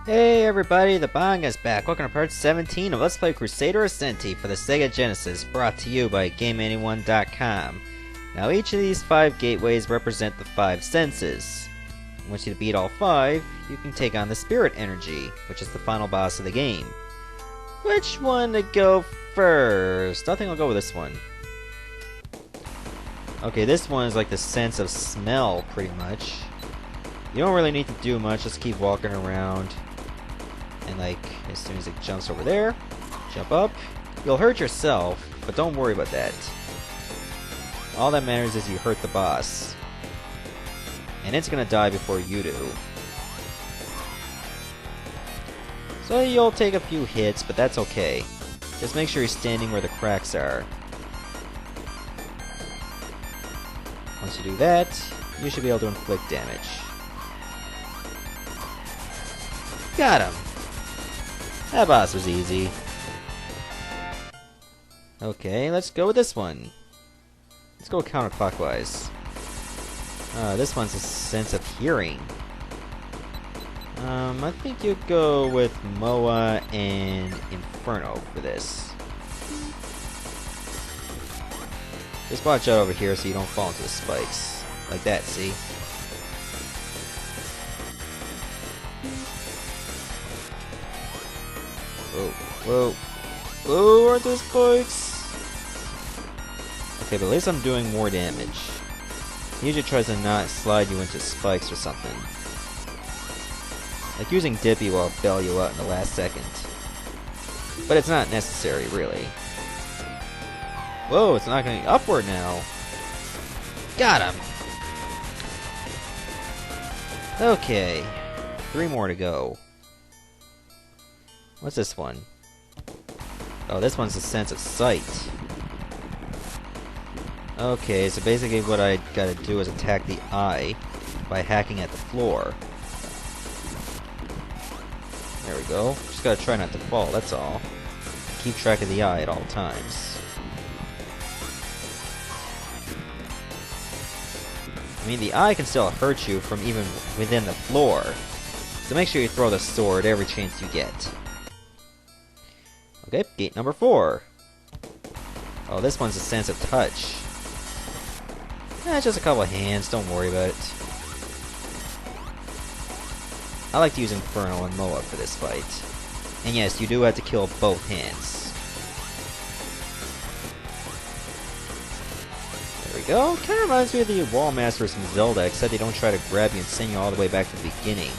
Hey everybody, the Bong is back. Welcome to part 17 of Let's Play Crusader of Centy for the Sega Genesis, brought to you by GameAnyone.com. Now each of these 5 gateways represent the 5 senses. Once you beat all 5, you can take on the Spirit Energy, which is the final boss of the game. Which one to go first? I think I'll go with this one. Okay, this one is like the sense of smell, pretty much. You don't really need to do much, just keep walking around. And like, as soon as it jumps over there, jump up. You'll hurt yourself, but don't worry about that. All that matters is you hurt the boss. And it's gonna die before you do. So you'll take a few hits, but that's okay. Just make sure you're standing where the cracks are. Once you do that, you should be able to inflict damage. Got him! That boss was easy. Okay, let's go with this one. Let's go counterclockwise. This one's a sense of hearing. I think you go with Moa and Inferno for this. Just watch out over here so you don't fall into the spikes. Like that, see? Whoa, whoa. Whoa, aren't those spikes? Okay, but at least I'm doing more damage. He usually tries to not slide you into spikes or something. Like using Dippy will bail you out in the last second. But it's not necessary, really. Whoa, it's knocking upward now. Got him! Okay. 3 more to go. What's this one? Oh, this one's a sense of sight. Okay, so basically what I gotta do is attack the eye by hacking at the floor. There we go. Just gotta try not to fall, that's all. Keep track of the eye at all times. I mean, the eye can still hurt you from even within the floor. So make sure you throw the sword every chance you get. Okay, gate number 4. Oh, this one's a sense of touch. It's just a couple of hands, don't worry about it. I like to use Inferno and Moa for this fight. And yes, you do have to kill both hands. There we go. Kinda reminds me of the Wall Masters from Zelda, except they don't try to grab you and send you all the way back to the beginning.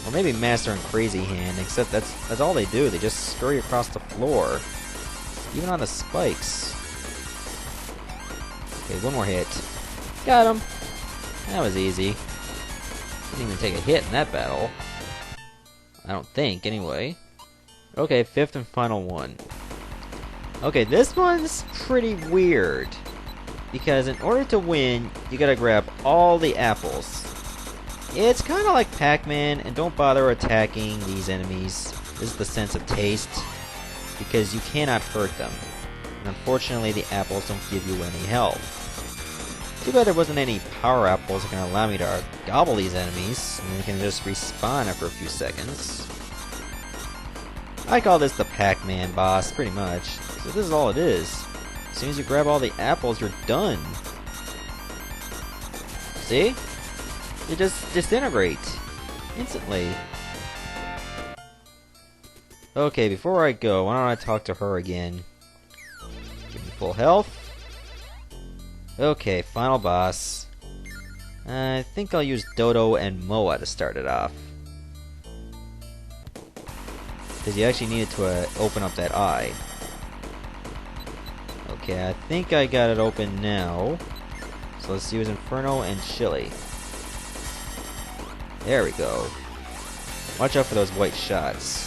Or maybe Master and Crazy Hand, except that's all they do. They just scurry across the floor. Even on the spikes. Okay, one more hit. Got him! That was easy. Didn't even take a hit in that battle. I don't think, anyway. Okay, 5th and final one. Okay, this one's pretty weird. Because in order to win, you gotta grab all the apples. It's kind of like Pac-Man, and don't bother attacking these enemies. This is the sense of taste, because you cannot hurt them. And unfortunately, the apples don't give you any health. Too bad there wasn't any power apples that can allow me to gobble these enemies, and they can just respawn after a few seconds. I call this the Pac-Man boss, pretty much. So this is all it is. As soon as you grab all the apples, you're done. See? You just disintegrate. Instantly. Okay, before I go, why don't I talk to her again? Give me full health. Okay, final boss. I think I'll use Dodo and Moa to start it off. Because you actually needed to open up that eye. Okay, I think I got it open now. So let's use Inferno and Chili. There we go. Watch out for those white shots.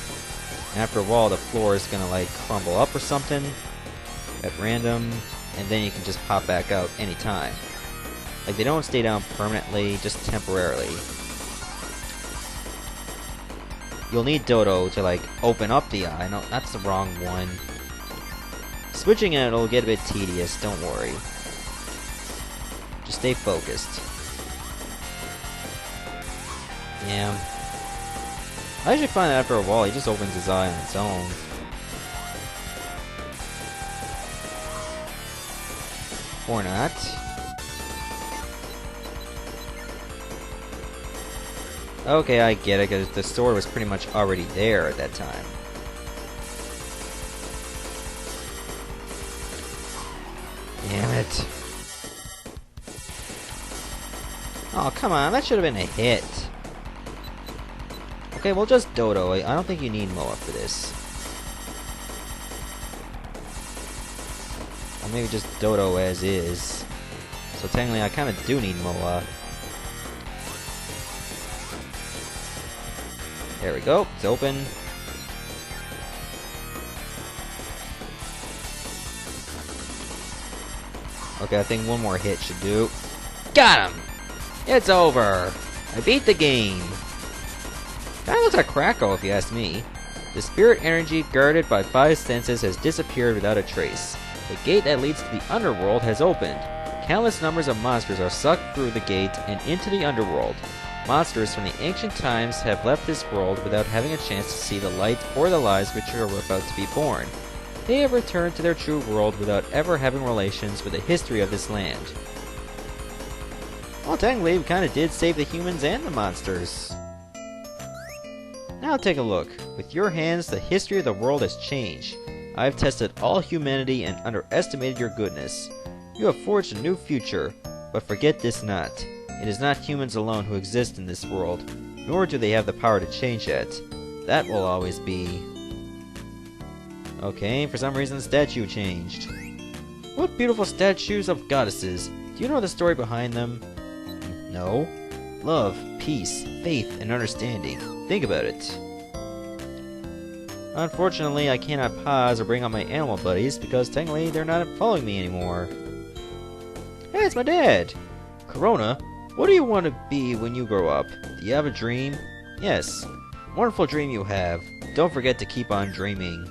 After a while, the floor is gonna like crumble up or something at random, and then you can just pop back out anytime. Like, they don't stay down permanently, just temporarily. You'll need Dodo to like open up the eye. No, that's the wrong one. Switching it will get a bit tedious, don't worry. Just stay focused. Yeah. I actually find that after a while, he just opens his eye on its own. Or not. Okay, I get it, because the sword was pretty much already there at that time. Damn it. Oh, come on, that should have been a hit. Okay, well, just Dodo. I don't think you need Moa for this. Or maybe just Dodo as is. So technically, I kind of do need Moa. There we go. It's open. Okay, I think one more hit should do. Got him! It's over! I beat the game! Kinda looks like Krakow, if you ask me. The spirit energy guarded by 5 senses has disappeared without a trace. The gate that leads to the underworld has opened. Countless numbers of monsters are sucked through the gate and into the underworld. Monsters from the ancient times have left this world without having a chance to see the light or the lives which are about to be born. They have returned to their true world without ever having relations with the history of this land. Well, technically, we kinda did save the humans and the monsters. Now take a look. With your hands, the history of the world has changed. I have tested all humanity and underestimated your goodness. You have forged a new future, but forget this not. It is not humans alone who exist in this world, nor do they have the power to change it. That will always be... Okay, for some reason the statue changed. What beautiful statues of goddesses. Do you know the story behind them? No. Love, peace, faith, and understanding. Think about it. Unfortunately, I cannot pause or bring on my animal buddies because technically they're not following me anymore. Hey, it's my dad! Corona, what do you want to be when you grow up? Do you have a dream? Yes. Wonderful dream you have. Don't forget to keep on dreaming.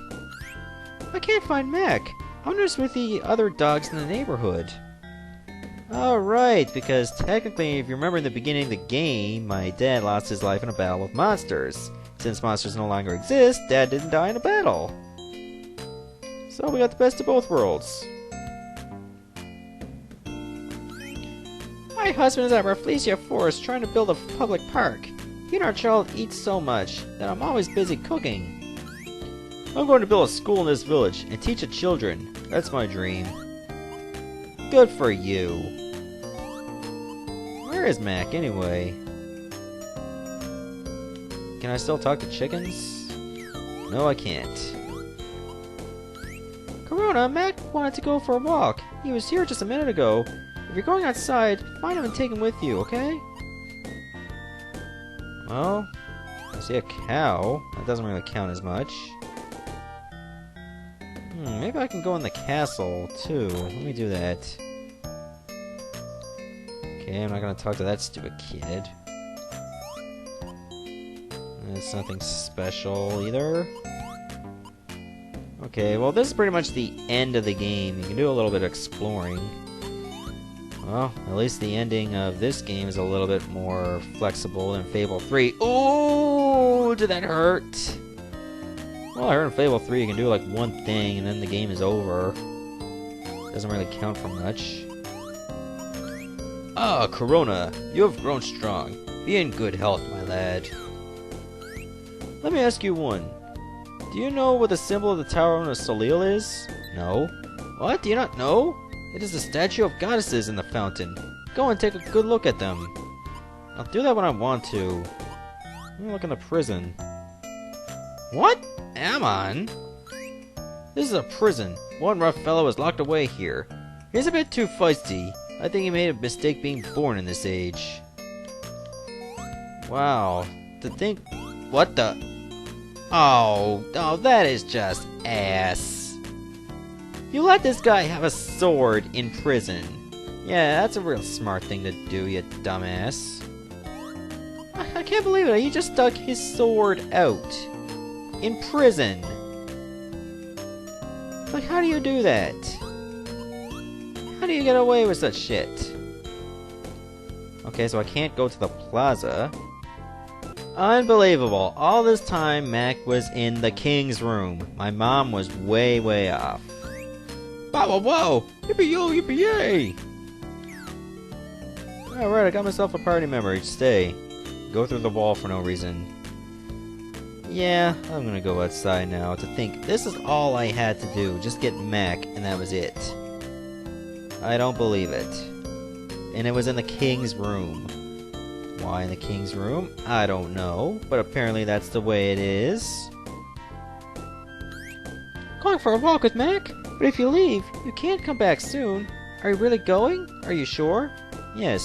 I can't find Mac. I wonder if it's with the other dogs in the neighborhood. Alright, because technically, if you remember in the beginning of the game, my dad lost his life in a battle with monsters. Since monsters no longer exist, Dad didn't die in a battle. So we got the best of both worlds. My husband is at Rafflesia Forest trying to build a public park. He and our child eat so much that I'm always busy cooking. I'm going to build a school in this village and teach the children. That's my dream. Good for you. Where is Mac anyway? Can I still talk to chickens? No, I can't. Corona, Mac wanted to go for a walk. He was here just a minute ago. If you're going outside, find him and take him with you, okay? Well, I see a cow. That doesn't really count as much. Maybe I can go in the castle, too. Let me do that. Okay, I'm not gonna talk to that stupid kid. It's nothing special, either. Okay, well, this is pretty much the end of the game. You can do a little bit of exploring. Well, at least the ending of this game is a little bit more flexible than Fable 3. Oh, did that hurt? Well, I heard in Fable 3 you can do like one thing and then the game is over. Doesn't really count for much. Ah, Corona, you have grown strong. Be in good health, my lad. Let me ask you one. Do you know what the symbol of the Tower of Solil is? No. What? Do you not know? It is the statue of goddesses in the fountain. Go and take a good look at them. I'll do that when I want to. Let me look in the prison. What? Ammon? This is a prison. One rough fellow is locked away here. He's a bit too feisty. I think he made a mistake being born in this age. Wow. To think... What the... Oh, that is just ass. You let this guy have a sword in prison. Yeah, that's a real smart thing to do, you dumbass. I can't believe it, he just stuck his sword out. In prison. Like, how do you do that? How do you get away with such shit? Okay, so I can't go to the plaza. Unbelievable. All this time, Mac was in the king's room. My mom was way, way off. Whoa, whoa, whoa! Yippee-yo, yippee-yay! Alright, I got myself a party member. Stay. Go through the wall for no reason. Yeah, I'm gonna go outside now. To think, this is all I had to do. Just get Mac, and that was it. I don't believe it. And it was in the king's room. Why in the king's room? I don't know, but apparently that's the way it is. Going for a walk with Mac? But if you leave, you can't come back soon. Are you really going? Are you sure? Yes.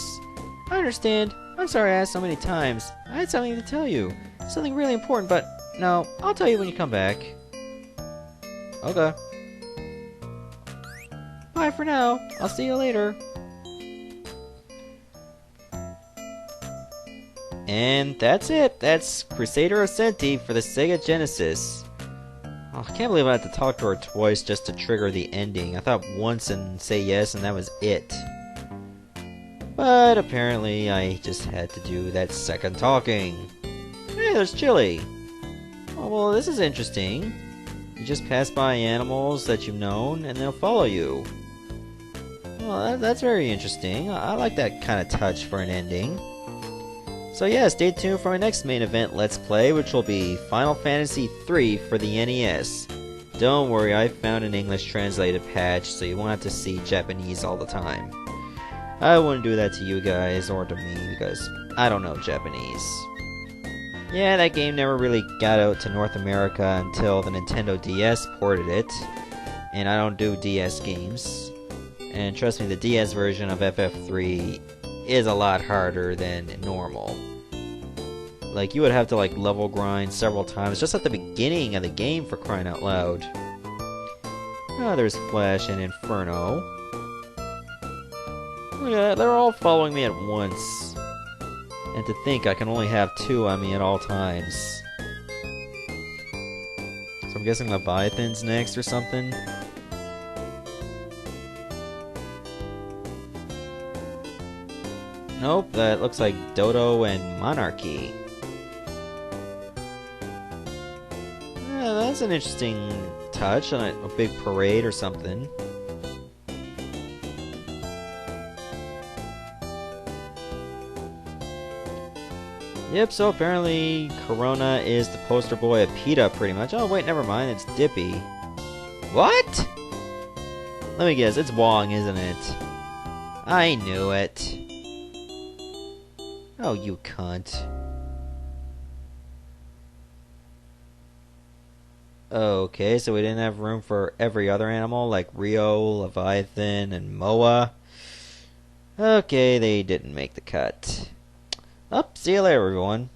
I understand. I'm sorry I asked so many times. I had something to tell you. Something really important, but no, I'll tell you when you come back. Okay. Bye for now. I'll see you later. And that's it. That's Crusader of Centy for the Sega Genesis. Oh, I can't believe I had to talk to her twice just to trigger the ending. I thought once and say yes and that was it. But apparently I just had to do that second talking. Hey, there's Chili. Oh, well, this is interesting. You just pass by animals that you've known and they'll follow you. Well, that's very interesting. I like that kind of touch for an ending. So yeah, stay tuned for my next main event Let's Play, which will be Final Fantasy III for the NES. Don't worry, I found an English translated patch, so you won't have to see Japanese all the time. I wouldn't do that to you guys, or to me, because I don't know Japanese. Yeah, that game never really got out to North America until the Nintendo DS ported it, and I don't do DS games. And trust me, the DS version of FF3 is a lot harder than normal. Like, you would have to like level grind several times just at the beginning of the game, for crying out loud. Oh, there's Flash and Inferno. Look at that, they're all following me at once. And to think I can only have two on me at all times. So I'm guessing Leviathan's next or something. Nope, that looks like Dodo and Monarchy. Yeah, that's an interesting touch on a big parade or something. Yep, so apparently Corona is the poster boy of PETA pretty much. Oh wait, never mind, it's Dippy. What? Let me guess, it's Wong, isn't it? I knew it. Oh, you cunt. Okay, so we didn't have room for every other animal, like Rio, Leviathan, and Moa. Okay, they didn't make the cut. See you later, everyone.